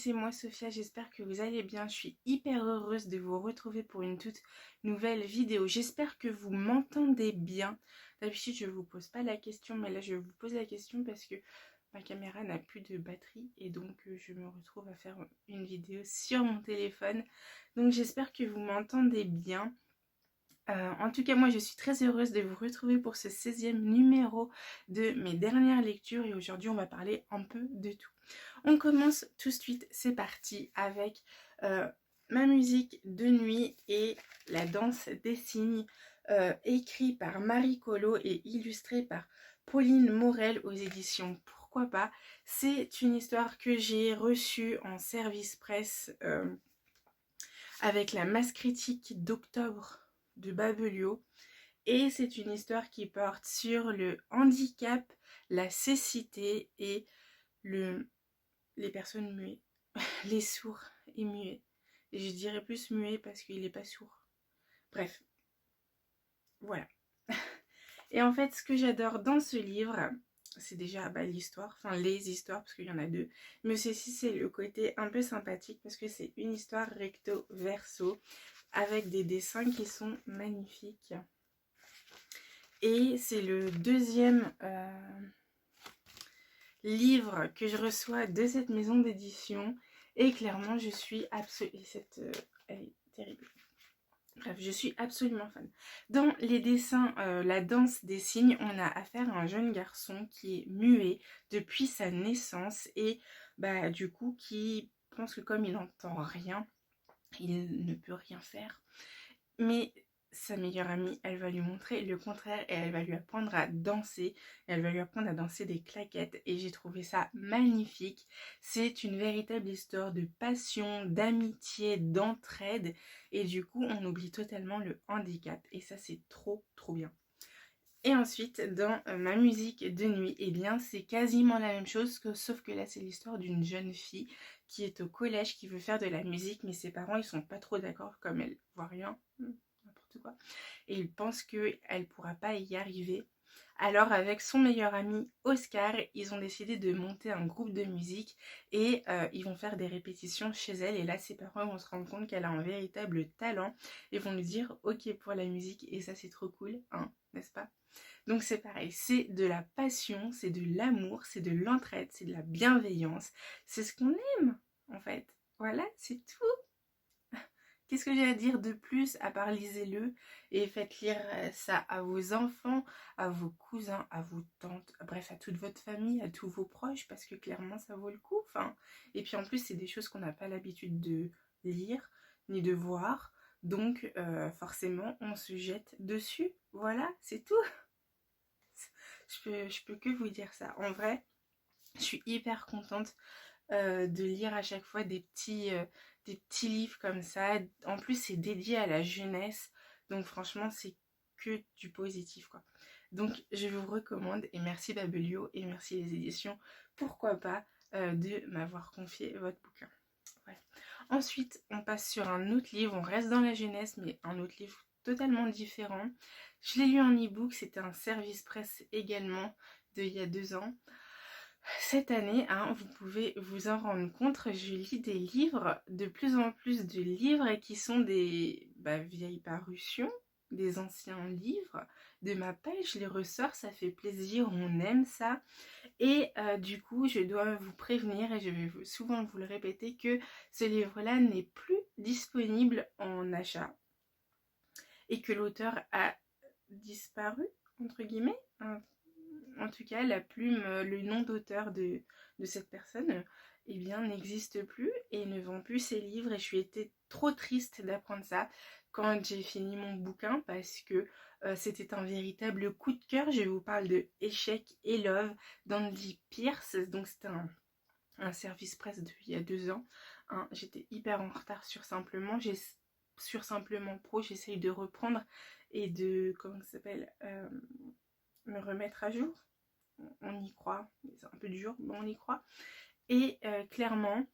c'est moi Sophia, j'espère que vous allez bien. Je suis hyper heureuse de vous retrouver pour une toute nouvelle vidéo. J'espère que vous m'entendez bien. D'habitude je vous pose pas la question, mais là je vous pose la question parce que ma caméra n'a plus de batterie et donc je me retrouve à faire une vidéo sur mon téléphone. Donc j'espère que vous m'entendez bien. En tout cas, moi je suis très heureuse de vous retrouver pour ce 16e numéro de mes dernières lectures et aujourd'hui on va parler un peu de tout. On commence tout de suite, c'est parti avec ma musique de nuit et la danse des cygnes, écrit par Marie Colo et illustré par Pauline Morel aux éditions Pourquoi pas. C'est une histoire que j'ai reçue en service presse avec la masse critique d'octobre de Babelio. Et c'est une histoire qui porte sur le handicap, la cécité et les personnes muettes, les sourds et muets. Et je dirais plus muet parce qu'il n'est pas sourd. Bref, voilà. Et en fait, ce que j'adore dans ce livre, c'est déjà l'histoire, enfin les histoires, parce qu'il y en a deux. Mais ceci, c'est le côté un peu sympathique parce que c'est une histoire recto verso avec des dessins qui sont magnifiques. Et c'est le deuxième livre que je reçois de cette maison d'édition. Et clairement, je suis absolument... elle est terrible. Bref, je suis absolument fan. Dans les dessins, la danse des cygnes, on a affaire à un jeune garçon qui est muet depuis sa naissance. Et du coup, qui pense que comme il n'entend rien, il ne peut rien faire. Mais sa meilleure amie, elle va lui montrer le contraire et elle va lui apprendre à danser. Elle va lui apprendre à danser des claquettes et j'ai trouvé ça magnifique. C'est une véritable histoire de passion, d'amitié, d'entraide et du coup on oublie totalement le handicap et ça c'est trop bien. Et ensuite, dans ma musique de nuit, eh bien, c'est quasiment la même chose, sauf que là, c'est l'histoire d'une jeune fille qui est au collège, qui veut faire de la musique, mais ses parents, ils sont pas trop d'accord, comme elle voit rien, n'importe quoi. Et ils pensent qu'elle pourra pas y arriver. Alors, avec son meilleur ami Oscar, ils ont décidé de monter un groupe de musique et ils vont faire des répétitions chez elle. Et là, ses parents vont se rendre compte qu'elle a un véritable talent et vont lui dire « Ok pour la musique ». Et ça, c'est trop cool, hein, n'est-ce pas ? Donc c'est pareil, c'est de la passion, c'est de l'amour, c'est de l'entraide, c'est de la bienveillance. C'est ce qu'on aime, en fait. Voilà, c'est tout. Qu'est-ce que j'ai à dire de plus à part lisez-le et faites lire ça à vos enfants, à vos cousins, à vos tantes, bref, à toute votre famille, à tous vos proches, parce que clairement, ça vaut le coup. Enfin, et puis en plus, c'est des choses qu'on n'a pas l'habitude de lire, ni de voir. Donc, forcément, on se jette dessus. Voilà, c'est tout. Je peux que vous dire ça. En vrai, je suis hyper contente de lire à chaque fois des petits livres comme ça. En plus, c'est dédié à la jeunesse. Donc franchement, c'est que du positif, quoi. Donc, je vous recommande et merci Babelio et merci les éditions. Pourquoi pas de m'avoir confié votre bouquin. Ouais. Ensuite, on passe sur un autre livre. On reste dans la jeunesse, mais un autre livre totalement différent. Je l'ai lu en e-book. C'était un service presse également d'il y a 2 ans. Cette année, hein, vous pouvez vous en rendre compte, je lis des livres, de plus en plus de livres qui sont des vieilles parutions, des anciens livres. De ma page, je les ressors, ça fait plaisir, on aime ça. Et du coup, je dois vous prévenir, et je vais souvent vous le répéter, que ce livre-là n'est plus disponible en achat. Et que l'auteur a disparu, entre guillemets. En tout cas, la plume, le nom d'auteur de cette personne, eh bien, n'existe plus et ne vend plus ses livres. Et je suis été trop triste d'apprendre ça quand j'ai fini mon bouquin parce que c'était un véritable coup de cœur. Je vous parle de Échec et Love d'Andy Pierce. Donc, c'était un service presse d'il y a 2 ans. Hein, j'étais hyper en retard sur Simplement. Sur Simplement Pro, j'essaye de reprendre et de, comment ça s'appelle, me remettre à jour. On y croit, c'est un peu dur, mais on y croit. Et clairement,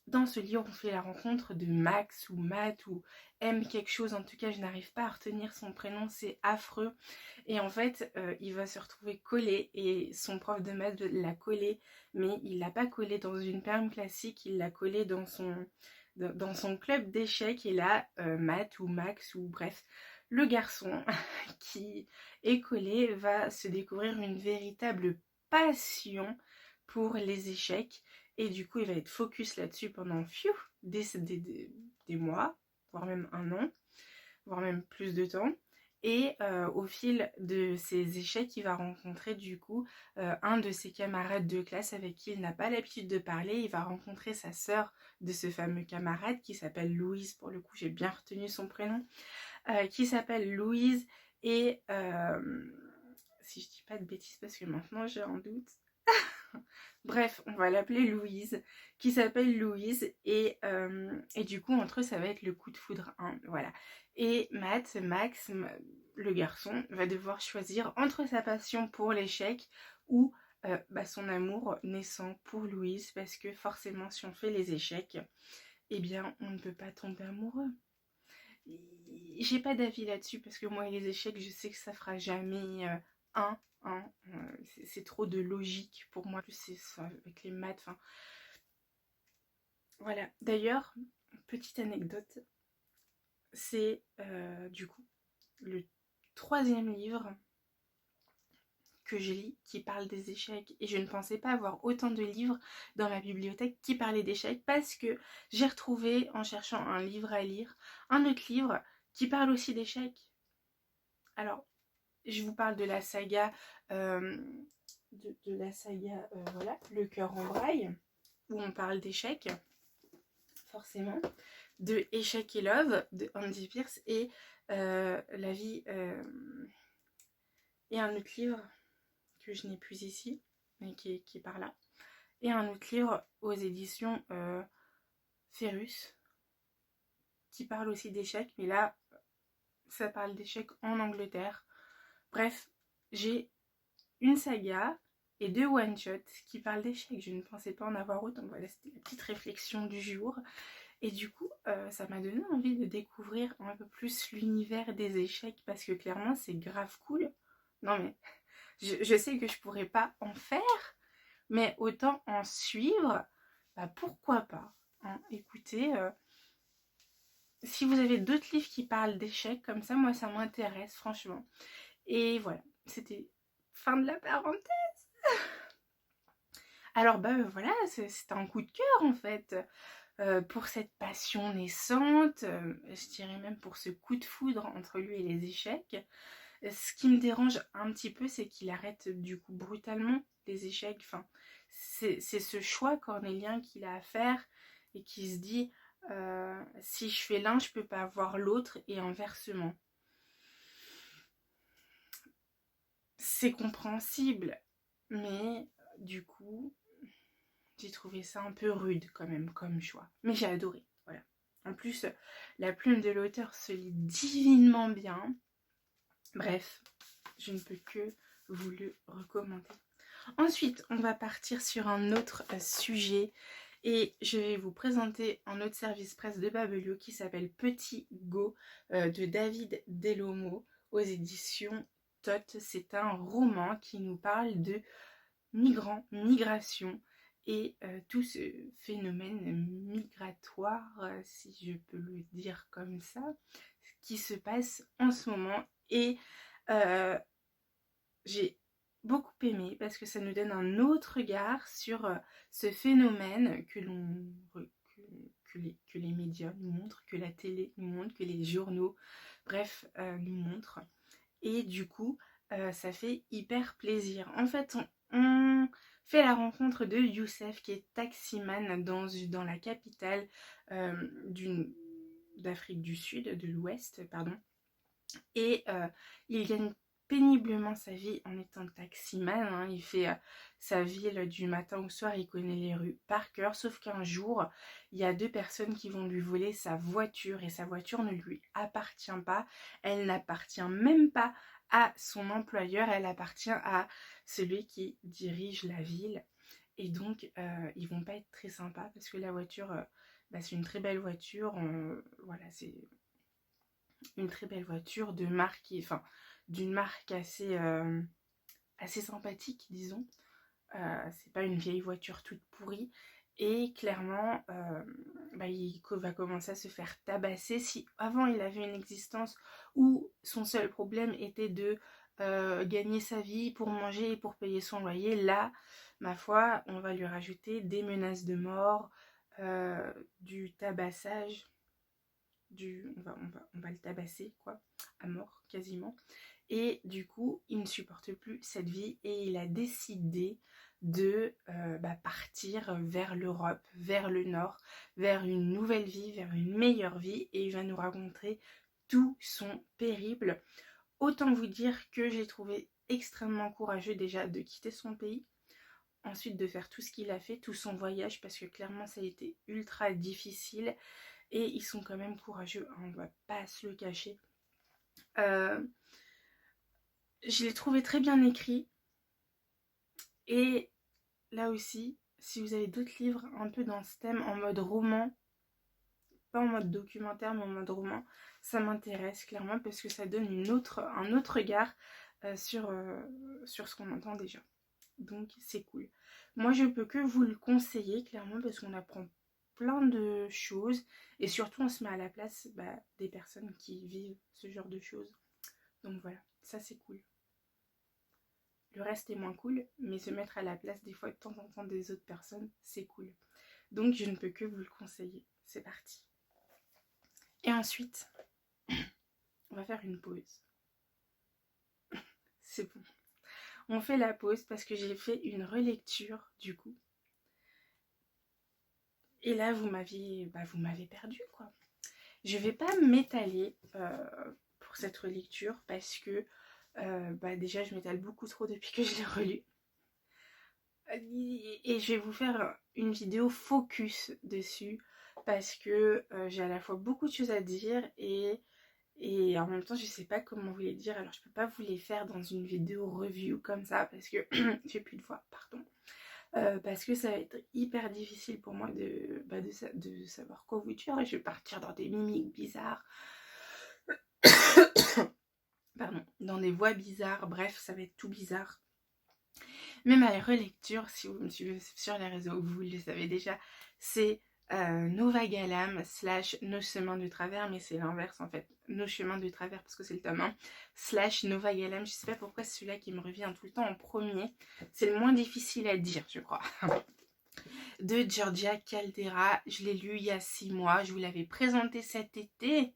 Dans ce livre, on fait la rencontre de Max ou Matt ou M quelque chose. En tout cas, je n'arrive pas à retenir son prénom, c'est affreux. Et en fait, il va se retrouver collé et son prof de maths l'a collé, mais il l'a pas collé dans une perme classique, il l'a collé dans son club d'échecs. Et là, Matt ou Max ou bref, le garçon qui est collé va se découvrir une véritable passion pour les échecs. Et du coup, il va être focus là-dessus pendant des mois, voire même un an, voire même plus de temps. Et au fil de ces échecs, il va rencontrer du coup un de ses camarades de classe avec qui il n'a pas l'habitude de parler. Il va rencontrer sa sœur de ce fameux camarade qui s'appelle Louise. Pour le coup, j'ai bien retenu son prénom. Qui s'appelle Louise. Et si je dis pas de bêtises parce que maintenant j'ai un doute. Bref, on va l'appeler Louise, qui s'appelle Louise, et du coup, entre eux, ça va être le coup de foudre, hein, voilà. Et Max, le garçon, va devoir choisir entre sa passion pour l'échec ou son amour naissant pour Louise, parce que forcément, si on fait les échecs, eh bien, on ne peut pas tomber amoureux. J'ai pas d'avis là-dessus, parce que moi, les échecs, je sais que ça fera jamais un. Hein, c'est trop de logique pour moi. Plus c'est ça avec les maths. Enfin, voilà. D'ailleurs, petite anecdote, c'est du coup le 3e livre que je lis qui parle des échecs, et je ne pensais pas avoir autant de livres dans ma bibliothèque qui parlaient d'échecs, parce que j'ai retrouvé, en cherchant un livre à lire, un autre livre qui parle aussi d'échecs. Alors, je vous parle de la saga voilà, Le cœur en braille, où on parle d'échecs, forcément, de Échecs et Love de Andy Pierce, et La vie et un autre livre que je n'ai plus ici, mais qui est par là, et un autre livre aux éditions Ferrus qui parle aussi d'échecs, mais là ça parle d'échecs en Angleterre. Bref, j'ai une saga et 2 one-shots qui parlent d'échecs. Je ne pensais pas en avoir autant. Voilà, c'était la petite réflexion du jour. Et du coup, ça m'a donné envie de découvrir un peu plus l'univers des échecs, parce que clairement, c'est grave cool. Non mais, je sais que je pourrais pas en faire, mais autant en suivre, bah pourquoi pas, hein. Écoutez, si vous avez d'autres livres qui parlent d'échecs comme ça, moi ça m'intéresse franchement. Et voilà, c'était fin de la parenthèse. Alors voilà, c'est un coup de cœur en fait, pour cette passion naissante, je dirais même pour ce coup de foudre entre lui et les échecs. Ce qui me dérange un petit peu, c'est qu'il arrête du coup brutalement les échecs. Enfin, c'est ce choix cornélien qu'il a à faire, et qui se dit si je fais l'un, je peux pas avoir l'autre, et inversement. C'est compréhensible, mais du coup, j'ai trouvé ça un peu rude quand même comme choix. Mais j'ai adoré, voilà. En plus, la plume de l'auteur se lit divinement bien. Bref, je ne peux que vous le recommander. Ensuite, on va partir sur un autre sujet, et je vais vous présenter un autre service presse de Babelio qui s'appelle Petit Go de David Delomo aux éditions Tot. C'est un roman qui nous parle de migration, et tout ce phénomène migratoire, si je peux le dire comme ça, qui se passe en ce moment. Et j'ai beaucoup aimé, parce que ça nous donne un autre regard sur ce phénomène que les médias nous montrent, que la télé nous montre, que les journaux, bref, nous montrent. Et du coup, ça fait hyper plaisir. En fait, on fait la rencontre de Youssef, qui est taximan dans la capitale d'Afrique du Sud, de l'Ouest, pardon. Et il gagne péniblement sa vie en étant taximan, hein. Il fait sa ville du matin au soir, il connaît les rues par cœur, sauf qu'un jour, il y a 2 personnes qui vont lui voler sa voiture, et sa voiture ne lui appartient pas. Elle n'appartient même pas à son employeur, elle appartient à celui qui dirige la ville. Et donc, ils vont pas être très sympas parce que la voiture, c'est une très belle voiture. Voilà, c'est une très belle voiture de marque, enfin, d'une marque assez sympathique, disons. C'est pas une vieille voiture toute pourrie. Et clairement, il va commencer à se faire tabasser. Si avant il avait une existence où son seul problème était de gagner sa vie pour manger et pour payer son loyer, là, ma foi, on va lui rajouter des menaces de mort, du tabassage, on va le tabasser, quoi, à mort, quasiment. Et du coup, il ne supporte plus cette vie et il a décidé de partir vers l'Europe, vers le Nord, vers une nouvelle vie, vers une meilleure vie. Et il va nous raconter tout son périple. Autant vous dire que j'ai trouvé extrêmement courageux déjà de quitter son pays. Ensuite de faire tout ce qu'il a fait, tout son voyage, parce que clairement ça a été ultra difficile. Et ils sont quand même courageux, hein, on ne va pas se le cacher. Je l'ai trouvé très bien écrit. Et là aussi, si vous avez d'autres livres un peu dans ce thème, en mode roman, pas en mode documentaire, mais en mode roman, ça m'intéresse clairement parce que ça donne un autre regard sur ce qu'on entend déjà. Donc c'est cool. Moi je peux que vous le conseiller clairement parce qu'on apprend plein de choses et surtout on se met à la place des personnes qui vivent ce genre de choses. Donc voilà, ça c'est cool. Le reste est moins cool, mais se mettre à la place des fois de temps en temps des autres personnes, c'est cool. Donc je ne peux que vous le conseiller. C'est parti. Et ensuite, on va faire une pause. C'est bon. On fait la pause parce que j'ai fait une relecture du coup. Et là, vous m'avez perdu, quoi. Je vais pas m'étaler pour cette relecture parce que déjà, je m'étale beaucoup trop depuis que je l'ai relu. Et je vais vous faire une vidéo focus dessus parce que j'ai à la fois beaucoup de choses à dire et en même temps je sais pas comment vous les dire, alors je peux pas vous les faire dans une vidéo review comme ça parce que j'ai plus de voix, pardon. Parce que ça va être hyper difficile pour moi de savoir quoi vous dire et je vais partir dans des mimiques bizarres pardon, dans des voix bizarres, bref ça va être tout bizarre. Mais ma relecture, si vous me suivez sur les réseaux, vous le savez déjà, c'est Nova Galam / Nos chemins de travers, mais c'est l'inverse en fait. Nos chemins de travers parce que c'est le tome 1 / Nova Galam. Je sais pas pourquoi c'est celui-là qui me revient tout le temps en premier. C'est le moins difficile à dire, je crois. De Georgia Caldera. Je l'ai lu il y a 6 mois. Je vous l'avais présenté cet été.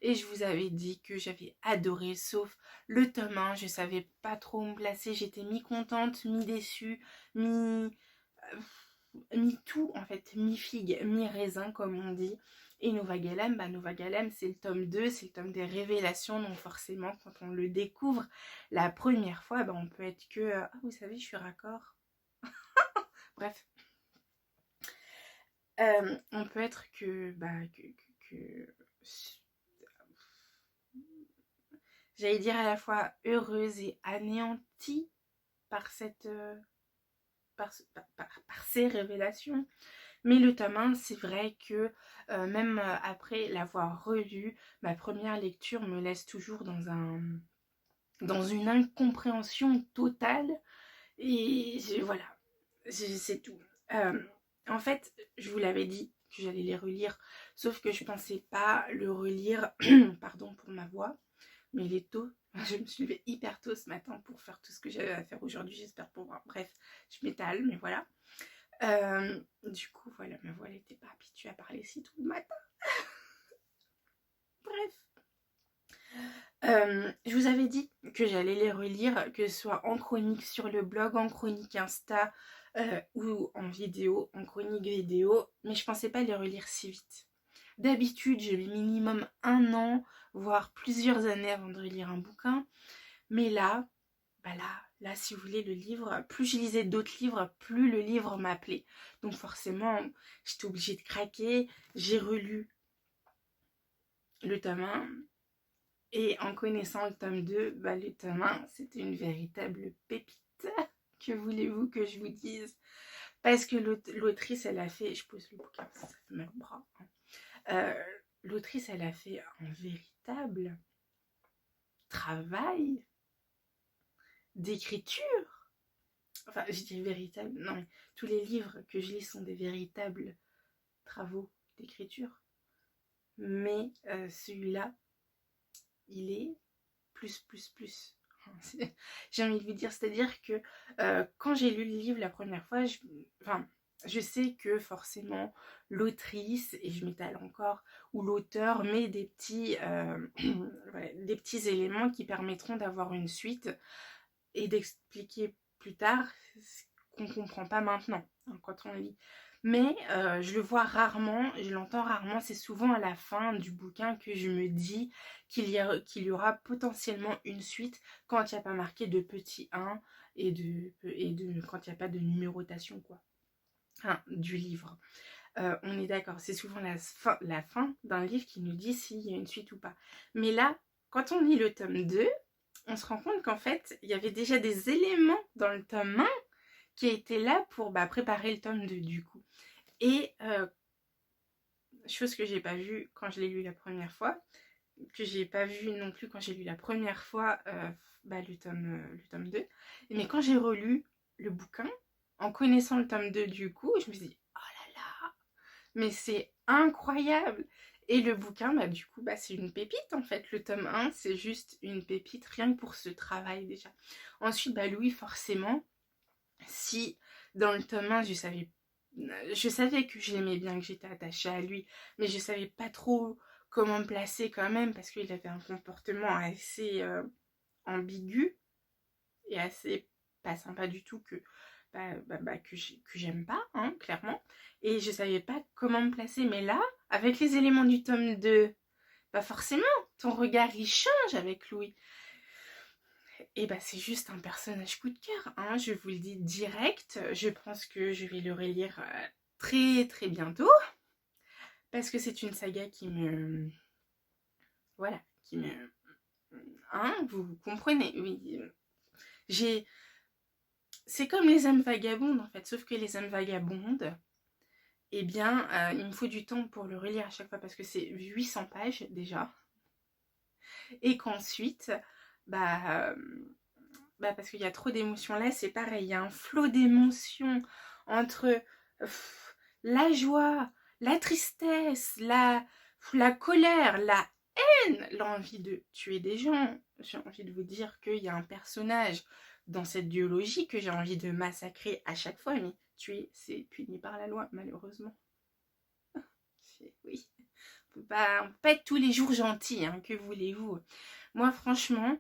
Et je vous avais dit que j'avais adoré, sauf le tome 1, je savais pas trop où me placer, j'étais mi-contente, mi-déçue, mi-tout en fait, mi-figue, mi-raisin comme on dit. Et Nova Galam, c'est le tome 2, c'est le tome des révélations, donc forcément quand on le découvre la première fois, on peut être que, vous savez, je suis raccord. Bref. On peut être que j'allais dire à la fois heureuse et anéantie par ces révélations. Mais le tome 1, c'est vrai que même après l'avoir relu, ma première lecture me laisse toujours dans une incompréhension totale. Et voilà, c'est tout. En fait, je vous l'avais dit que j'allais les relire, sauf que je pensais pas le relire, pardon pour ma voix, mais il est tôt. Je me suis levée hyper tôt ce matin pour faire tout ce que j'avais à faire aujourd'hui, j'espère pouvoir. Bref, je m'étale, mais voilà. Du coup, voilà, ma voix n'était pas habituée à parler si tôt le matin. Bref. Je vous avais dit que j'allais les relire, que ce soit en chronique sur le blog, en chronique Insta ou en vidéo, en chronique vidéo, mais je pensais pas les relire si vite. D'habitude, je mets minimum 1 an, voire plusieurs années avant de relire un bouquin, mais là, si vous voulez, le livre, plus je lisais d'autres livres, plus le livre m'appelait. Donc forcément, j'étais obligée de craquer, j'ai relu le tome 1, et en connaissant le tome 2, le tome 1, c'était une véritable pépite. Que voulez-vous que je vous dise? Parce que l'autrice, elle a fait... Je pose le bouquin, ça fait mal au bras. L'autrice, elle a fait un véritable travail d'écriture. Enfin, je dis véritable, non mais tous les livres que je lis sont des véritables travaux d'écriture. Mais celui-là, il est plus. J'ai envie de vous dire, c'est-à-dire que quand j'ai lu le livre la première fois, je sais que forcément l'autrice, et je m'étale encore, ou l'auteur met des petits, voilà, des petits éléments qui permettront d'avoir une suite et d'expliquer plus tard ce qu'on ne comprend pas maintenant, hein, quand on lit. Mais je le vois rarement, je l'entends rarement, c'est souvent à la fin du bouquin que je me dis qu'il y aura potentiellement une suite quand il n'y a pas marqué de petit 1 et quand il n'y a pas de numérotation quoi, hein, du livre. On est d'accord, c'est souvent la fin d'un livre qui nous dit s'il y a une suite ou pas. Mais là, quand on lit le tome 2, on se rend compte qu'en fait, il y avait déjà des éléments dans le tome 1 qui étaient là pour préparer le tome 2 du coup. Et chose que j'ai pas vue quand je l'ai lu la première fois, que j'ai pas vue non plus quand j'ai lu la première fois le tome 2. Mais quand j'ai relu le bouquin, en connaissant le tome 2 du coup, je me suis dit, oh là là, mais c'est incroyable. Et le bouquin, du coup, c'est une pépite en fait. Le tome 1, c'est juste une pépite, rien que pour ce travail déjà. Ensuite, Louis, forcément, si dans le tome 1, je savais que je l'aimais bien, que j'étais attachée à lui, mais je savais pas trop comment me placer quand même, parce qu'il avait un comportement assez ambigu et assez pas sympa du tout que j'aime pas, hein, clairement. Et je savais pas comment me placer, mais là, avec les éléments du tome 2, forcément, ton regard il change avec Louis. Et c'est juste un personnage coup de cœur, hein, je vous le dis direct. Je pense que je vais le relire très très bientôt. Parce que c'est une saga qui me... Voilà, qui me... Hein, vous comprenez, oui. C'est comme les âmes vagabondes en fait, sauf que les âmes vagabondes, eh bien, il me faut du temps pour le relire à chaque fois parce que c'est 800 pages déjà. Et qu'ensuite, parce qu'il y a trop d'émotions là, c'est pareil, il y a un flot d'émotions entre la joie, la tristesse, la colère, la haine, l'envie de tuer des gens. J'ai envie de vous dire qu'il y a un personnage dans cette duologie que j'ai envie de massacrer à chaque fois, mais tuer, c'est puni par la loi, malheureusement. Oui, on peut pas être tous les jours gentil, hein, que voulez-vous. Moi, franchement,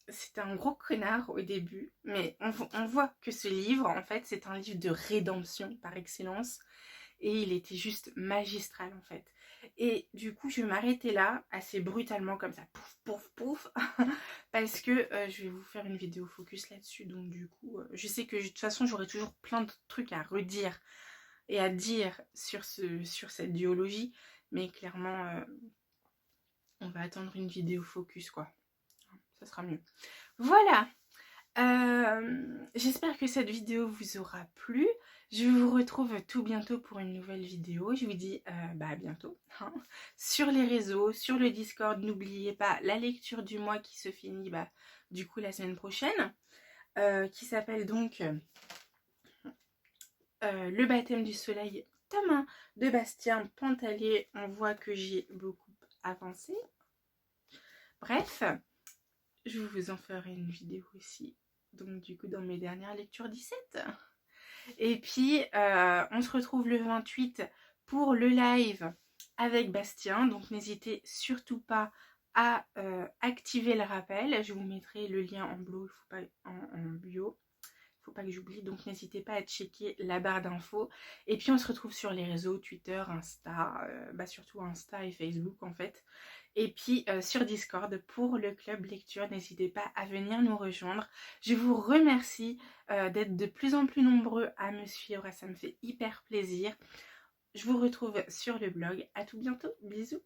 c'était un gros connard au début, mais on voit que ce livre, en fait, c'est un livre de rédemption par excellence. Et il était juste magistral, en fait. Et du coup, je vais m'arrêter là, assez brutalement, comme ça, pouf, pouf, pouf. Parce que je vais vous faire une vidéo focus là-dessus. Donc du coup, je sais que de toute façon, j'aurai toujours plein de trucs à redire et à dire sur cette duologie. Mais clairement, on va attendre une vidéo focus, quoi. Ça sera mieux. Voilà. J'espère que cette vidéo vous aura plu. Je vous retrouve tout bientôt pour une nouvelle vidéo. Je vous dis à bientôt, hein. Sur les réseaux, sur le Discord. N'oubliez pas la lecture du mois qui se finit du coup la semaine prochaine. Qui s'appelle donc Le baptême du soleil, tome 1 de Bastien Pantalier. On voit que j'ai beaucoup avancé. Bref, je vous en ferai une vidéo aussi. Donc du coup dans mes dernières lectures 17. Et puis on se retrouve le 28 pour le live avec Bastien. Donc n'hésitez surtout pas à activer le rappel. Je vous mettrai le lien en bio, en bio. Faut pas que j'oublie, donc n'hésitez pas à checker la barre d'infos. Et puis on se retrouve sur les réseaux, Twitter, Insta, surtout Insta et Facebook en fait. Et puis sur Discord pour le club lecture, n'hésitez pas à venir nous rejoindre. Je vous remercie d'être de plus en plus nombreux à me suivre, ça me fait hyper plaisir. Je vous retrouve sur le blog. À tout bientôt, bisous.